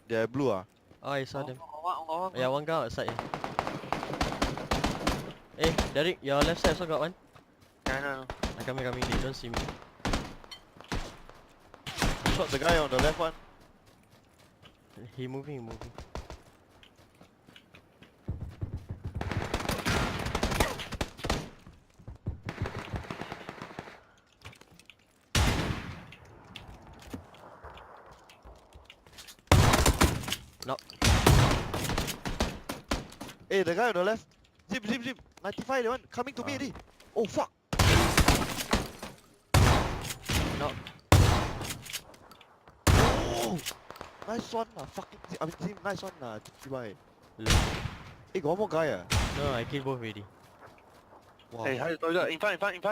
Yeah, blue ah. Oh, I saw them. Got one. Yeah, one guy outside. Eh, Derek, your left side also got one. Yeah, no. Coming, they don't see me. Shot the guy on the left one. He moving. Knock. Hey, the guy on the left. Zip. 95, the one coming to me already. Oh fuck. Knock. Oh, nice one lah. Fucking Zip. I mean Zip, nice one lah. Bye. Hey, got one more guy ah. No, I killed both already. Wow. Hey, how you toilet? In front.